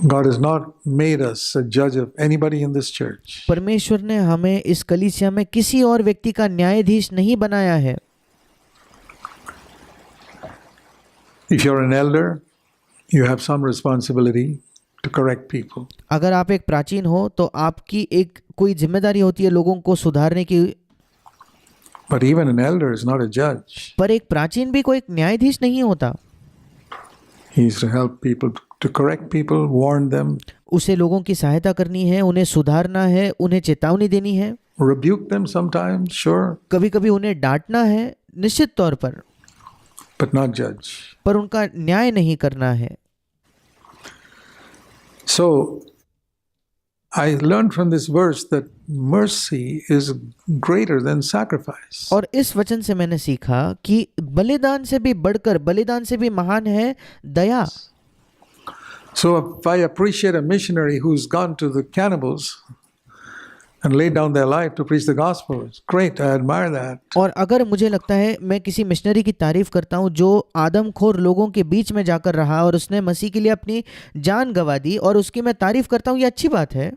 God has not made us a judge of anybody in this church. परमेश्वर ने हमें इस कलीसिया में किसी और व्यक्ति का न्यायाधीश नहीं बनाया है। If you're an elder, you have some responsibility to correct people. अगर आप एक प्राचीन हो तो आपकी एक कोई जिम्मेदारी होती है लोगों को सुधारने की। But even an elder is not a judge. पर एक प्राचीन भी कोई न्यायाधीश नहीं होता। He is to help people, to correct people, warn them, उसे लोगों की सहायता करनी है, उन्हें सुधारना है, उन्हें चेतावनी देनी है, rebuke them sometimes, sure, कभी कभी उन्हें डांटना है निश्चित तौर पर, but not judge. पर उनका न्याय नहीं करना है। So, I learned from this verse that mercy is greater than sacrifice. और इस वचन से मैंने सीखा कि बलिदान से भी बढ़कर, बलिदान से भी महान है दया। So if I appreciate a missionary who's gone to the cannibals and laid down their life to preach the gospel, it's great, I admire that. और अगर मुझे लगता है, मैं किसी मिशनरी की तारीफ करता हूँ जो आदमखोर लोगों के बीच में जाकर रहा और उसने मसीह के लिए अपनी जान गंवा दी, और उसकी मैं तारीफ करता हूँ, ये अच्छी बात है।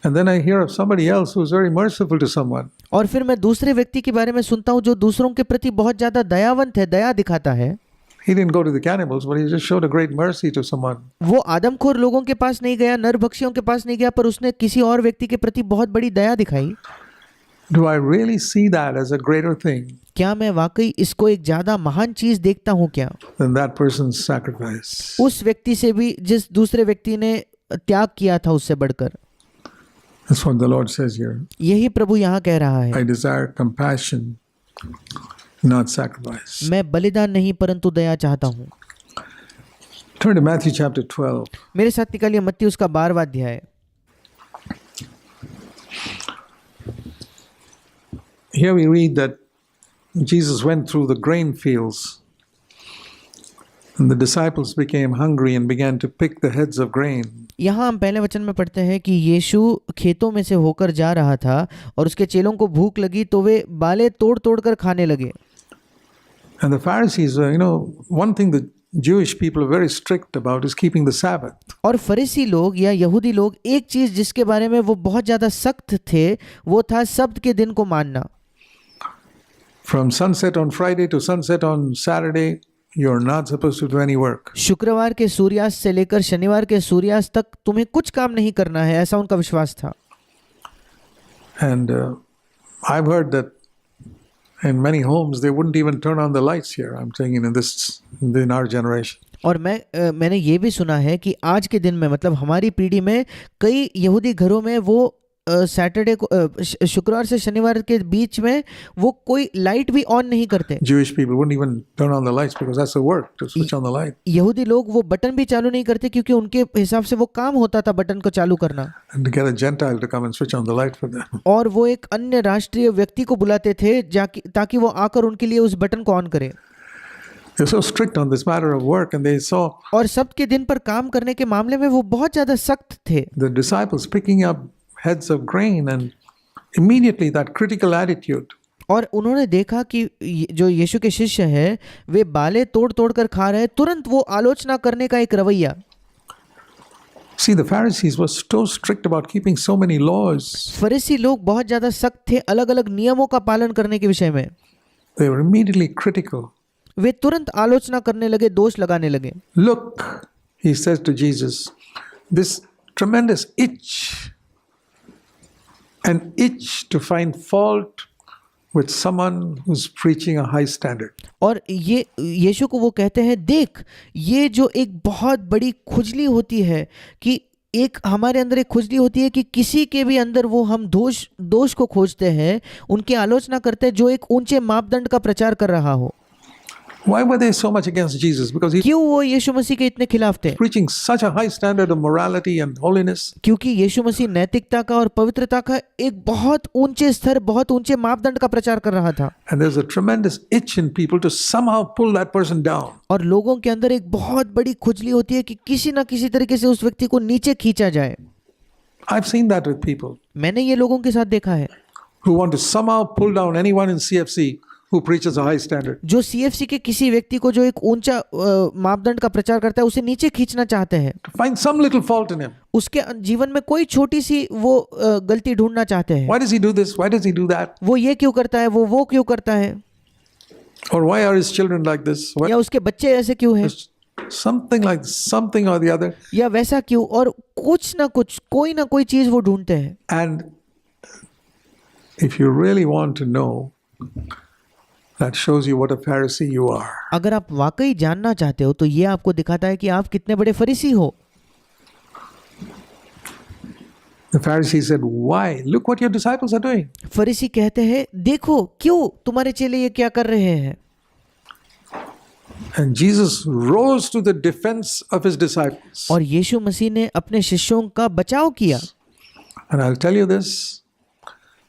And then I hear of somebody else who's very merciful to someone. और फिर मैं दूसरे व्यक्ति के बारे में सुनता हूँ जो दूसरों के प्रति बहुत ज्यादा दयावंत है, दया दिखाता है। He didn't go to the cannibals, but he just showed a great mercy to someone. वो आदमखोर लोगों के पास नहीं गया, नरभक्षियों के पास नहीं गया, पर उसने किसी और व्यक्ति के प्रति बहुत बड़ी दया दिखाई। Do I really see that as a greater thing क्या मैं वाकई इसको एक ज्यादा महान चीज देखता हूँ क्या than that person's sacrifice? उस व्यक्ति से भी जिस दूसरे व्यक्ति ने त्याग किया था उससे बढ़कर? That's what the Lord says here. यही प्रभु यहाँ कह रहा है, I desire compassion, not sacrifice. मैं बलिदान नहीं परंतु दया चाहता हूँ। Turn to Matthew chapter 12. मेरे साथ निकालिए मत्ती उसका 12वां अध्याय। Here we read that Jesus went through the grain fields, and the disciples became hungry and began to pick the heads of grain. यहाँ हम पहले वचन में पढ़ते हैं कि यीशु खेतों में से होकर जा रहा था और उसके चेलों को भूख लगी तो वे बाले तोड़ तोड़ कर खाने लगे। And the Pharisees, one thing the Jewish people are very strict about is keeping the Sabbath. और फरीसी लोग या यहूदी लोग एक चीज जिसके बारे में वो बहुत ज्यादा सख्त थे वो था सब्त के दिन को मानना। From sunset on Friday to sunset on Saturday, you're not supposed to do any work. शुक्रवार के सूर्यास्त से लेकर शनिवार के सूर्यास्त तक तुम्हें कुछ काम नहीं करना है, ऐसा उनका विश्वास था। And I've heard that in many homes they wouldn't even turn on the lights here. I'm saying in our generation. और मैंने ये भी सुना है कि आज के दिन में, मतलब हमारी पीढ़ी में, कई यहूदी घरों में वो सैटरडे को, शुक्रवार से शनिवार के बीच में वो कोई लाइट भी ऑन नहीं करते। Jewish people wouldn't even turn on the lights because that's the work to switch on the light. यहूदी लोग वो बटन भी चालू नहीं करते क्योंकि उनके हिसाब से वो काम होता था बटन को चालू करना। And to get a Gentile to come and switch on the light for them. और वो एक अन्य राष्ट्रीय व्यक्ति को बुलाते थे ताकि वो आकर उनके लिए उस बटन को ऑन करे। They're so strict on this matter of work, and they saw और सब्त के दिन पर काम करने के मामले में वो बहुत ज्यादा सख्त थे। the disciples picking up heads of grain, and immediately that critical attitude. और उन्होंने देखा कि जो यीशु के शिष्य हैं वे बाले तोड़ तोड़ कर खा रहे हैं, तुरंत वो आलोचना करने का एक रवैया। See, the Pharisees were so strict about keeping so many laws. फरीसी लोग बहुत ज्यादा सख्त थे अलग अलग नियमों का पालन करने के विषय में। They were immediately critical. वे तुरंत आलोचना करने लगे, दोष लगाने लगे। Look, he says to Jesus, this tremendous itch, an itch to find fault with someone who's preaching a high standard. और ये यीशु को वो कहते हैं, देख ये जो एक बहुत बड़ी खुजली होती है कि एक हमारे अंदर एक खुजली होती है कि किसी के भी अंदर वो हम दोष को खोजते हैं, उनकी आलोचना करते हैं जो एक ऊंचे मापदंड का प्रचार कर रहा हो। Why were they so much against Jesus? Because he क्यों वो यीशु मसीह के इतने खिलाफ थे? preaching such a high standard of morality and holiness. क्योंकि यीशु मसीह नैतिकता का और पवित्रता का एक बहुत ऊंचे स्तर, बहुत ऊंचे मापदंड का प्रचार कर रहा था। And there's a tremendous itch in people to somehow pull that person down. और लोगों के अंदर एक बहुत बड़ी खुजली होती है कि किसी ना किसी तरीके से उस व्यक्ति को नीचे खींचा जाए। I've seen that with people मैंने ये लोगों के साथ देखा है who want to somehow pull down anyone in CFC who preaches a high standard. जो CFC के किसी व्यक्ति को जो एक ऊंचा मापदंड का प्रचार करता है उसे नीचे खींचना चाहते हैं, To find some little fault in him. उसके जीवन में कोई छोटी सी वो गलती ढूंढना चाहते हैं। Why does he do this? Why does he do that? वो ये क्यों करता है, वो क्यों करता है, Or why are his children like this? Why? या उसके बच्चे ऐसे क्यों हैं, Something like something or the other. या वैसा क्यों, और कुछ ना कुछ कोई ना कोई चीज वो ढूंढते हैं। And if you really want to know, that shows you what a Pharisee you are. अगर आप वाकई जानना चाहते हो तो ये आपको दिखाता है कि आप कितने बड़े फरीसी हो। The Pharisee said, why? Look what your disciples are doing. फरीसी कहते हैं, देखो क्यों तुम्हारे चेले ये क्या कर रहे हैं। And Jesus rose to the defense of his disciples. और यीशु मसीह ने अपने शिष्यों का बचाव किया। And I'll tell you this,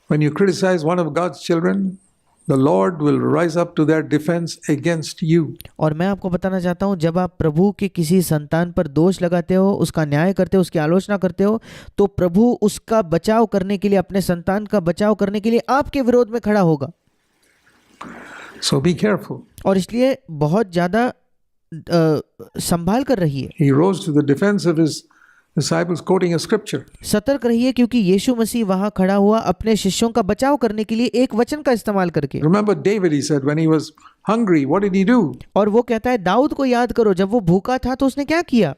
when you criticize one of God's children, the Lord will rise up to their defense against you. और मैं आपको बताना चाहता हूँ, जब आप प्रभु के किसी संतान पर दोष लगाते हो, उसका न्याय करते हो, उसकी आलोचना करते हो, तो प्रभु उसका बचाव करने के लिए, अपने संतान का बचाव करने के लिए आपके विरोध में खड़ा होगा। So be careful. और इसलिए बहुत ज़्यादा संभाल कर रहिए। He rose to the defense of his disciples quoting a scripture. सतर्क रहिए, क्योंकि यीशु मसीह वहां खड़ा हुआ अपने शिष्यों का बचाव करने के लिए एक वचन का इस्तेमाल करके। Remember David, he said, when he was hungry, what did he do? और वो कहता है, दाऊद को याद करो, जब वो भूखा था तो उसने क्या किया।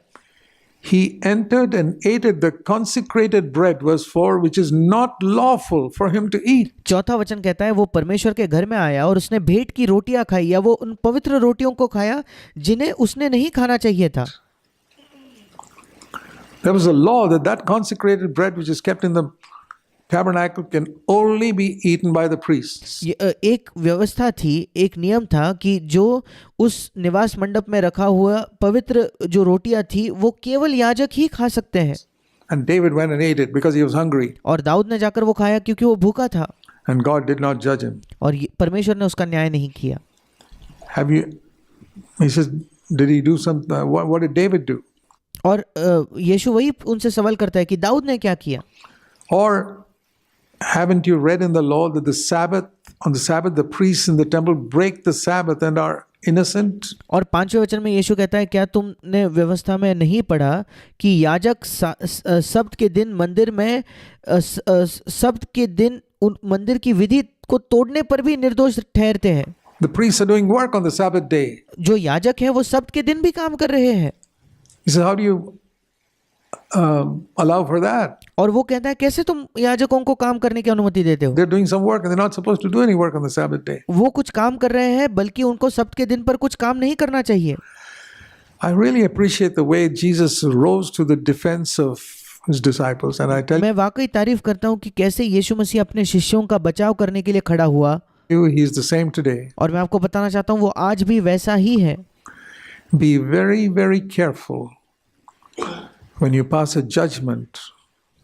He entered and ate the consecrated bread, verse 4, which is not lawful for him to eat. चौथा वचन कहता है, वो परमेश्वर के घर में आया और उसने भेंट की रोटियां खाई, या वो उन पवित्र रोटियों को खाया जिन्हें उसने नहीं खाना चाहिए था। There was a law that consecrated bread which is kept in the tabernacle can only be eaten by the priests. एक व्यवस्था थी, एक नियम था कि जो उस निवास मंडप में रखा हुआ पवित्र जो रोटियां थी वो केवल याजक ही खा सकते हैं। And David went and ate it because he was hungry. और दाऊद ने जाकर वो खाया क्योंकि वो भूखा था। And God did not judge him. और परमेश्वर ने उसका न्याय नहीं किया। Have you? He says, did he do something? What did David do? और यीशु वही उनसे सवाल करता है कि दाऊद ने क्या किया। Or haven't you read in the law that on the Sabbath the priests in the temple break the Sabbath and are innocent? और 5वें वचन में यीशु कहता है, क्या तुमने व्यवस्था में नहीं पढ़ा कि याजक सब्त के दिन मंदिर में सब्त के दिन उन मंदिर की विधि को तोड़ने पर भी निर्दोष ठहरते हैं। The priests are doing work on the Sabbath day. जो याजक हैं वो सब्त के दिन भी काम कर रहे हैं। He says, how do you allow for that? और वो कहता है, कैसे तुम याजकों को काम करने की अनुमति देते हो। They're doing some work and they're not supposed to do any work on the Sabbath day. वो कुछ काम कर रहे हैं, बल्कि उनको सब्त के दिन पर कुछ काम नहीं करना चाहिए। I really appreciate the way Jesus rose to the defense of his disciples, and I tell मैं वाकई तारीफ करता हूँ कि कैसे यीशु मसीह अपने शिष्यों का बचाव करने के लिए खड़ा हुआ। you, he is the same today. और मैं आपको बताना चाहता हूँ वो आज भी वैसा ही है। Be very, very careful when you pass a judgment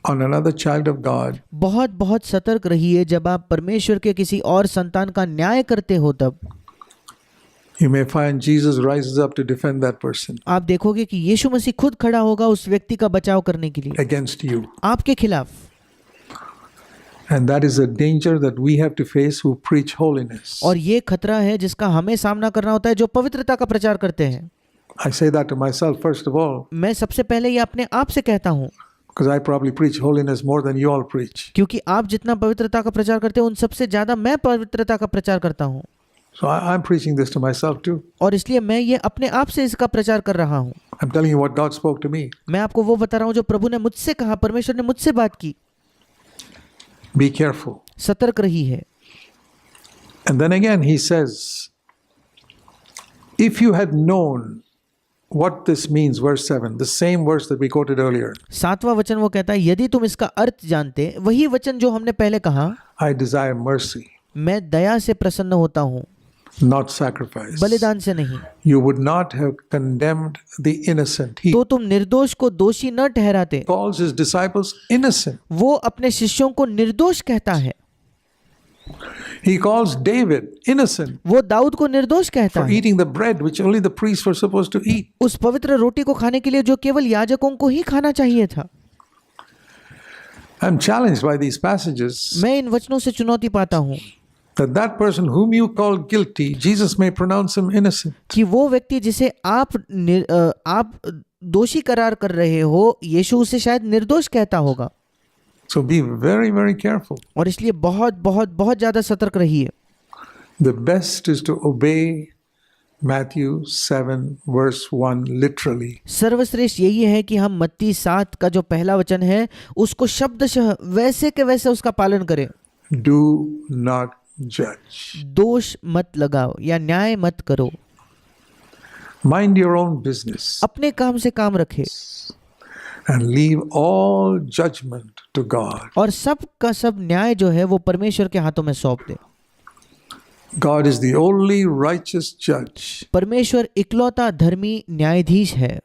on another child of God. बहुत बहुत सतर्क रहिए जब आप परमेश्वर के किसी और संतान का न्याय करते हो। तब You may find Jesus rises up to defend that person आप देखोगे कि यीशु मसीह खुद खड़ा होगा उस व्यक्ति का बचाव करने के लिए, against you. आपके खिलाफ। And that is a danger that we have to face who preach holiness. और ये खतरा है जिसका हमें सामना करना होता है जो पवित्रता का प्रचार करते हैं। I say that to myself first of all, मैं सबसे पहले ये अपने आप से कहता हूँ, because I probably preach holiness more than you all preach. क्योंकि आप जितना पवित्रता का प्रचार करते हो उन सबसे ज्यादा मैं पवित्रता का प्रचार करता हूँ। So I'm preaching this to myself too. और इसलिए मैं ये अपने आप से इसका प्रचार कर रहा हूँ। I'm telling you what God spoke to me. मैं आपको वो बता रहा हूँ जो प्रभु ने मुझसे कहा, परमेश्वर ने मुझसे बात की। Be careful. सतर्क रही है। And then again he says, if you had known what this means, verse 7, the same verse that we quoted earlier. 7वां वचन वो कहता है, यदि तुम इसका अर्थ जानते, वही वचन जो हमने पहले कहा, I desire mercy, मैं दया से प्रसन्न होता हूँ, not sacrifice. बलिदान से नहीं, You would not have condemned the innocent. He तो तुम निर्दोष को दोषी न ठहराते। calls his disciples innocent. वो अपने शिष्यों को निर्दोष कहता है। He calls David innocent वो दाऊद को निर्दोष कहता for है eating the bread which only the priests were supposed to eat. उस पवित्र रोटी को खाने के लिए जो केवल याजकों को ही खाना चाहिए था। I'm challenged by these passages मैं इन वचनों से चुनौती पाता हूँ that person whom you call guilty, Jesus may pronounce him innocent. कि वो व्यक्ति जिसे आप दोषी करार कर रहे हो, यीशु उसे शायद निर्दोष कहता होगा। So be very, very careful. और इसलिए बहुत बहुत बहुत ज़्यादा सतर्क रहिए। The best is to obey Matthew 7 verse 1 literally. सर्वश्रेष्ठ यही है कि हम मत्ती 7 का जो पहला वचन है उसको शब्दशः वैसे के वैसे उसका पालन करें। Do not judge. दोष मत लगाओ या न्याय मत करो। Mind your own business अपने काम से काम रखे and leave all judgment to God. और सब का सब न्याय जो है वो परमेश्वर के हाथों में सौंप दे। God is the only righteous judge. परमेश्वर इकलौता धर्मी न्यायाधीश है।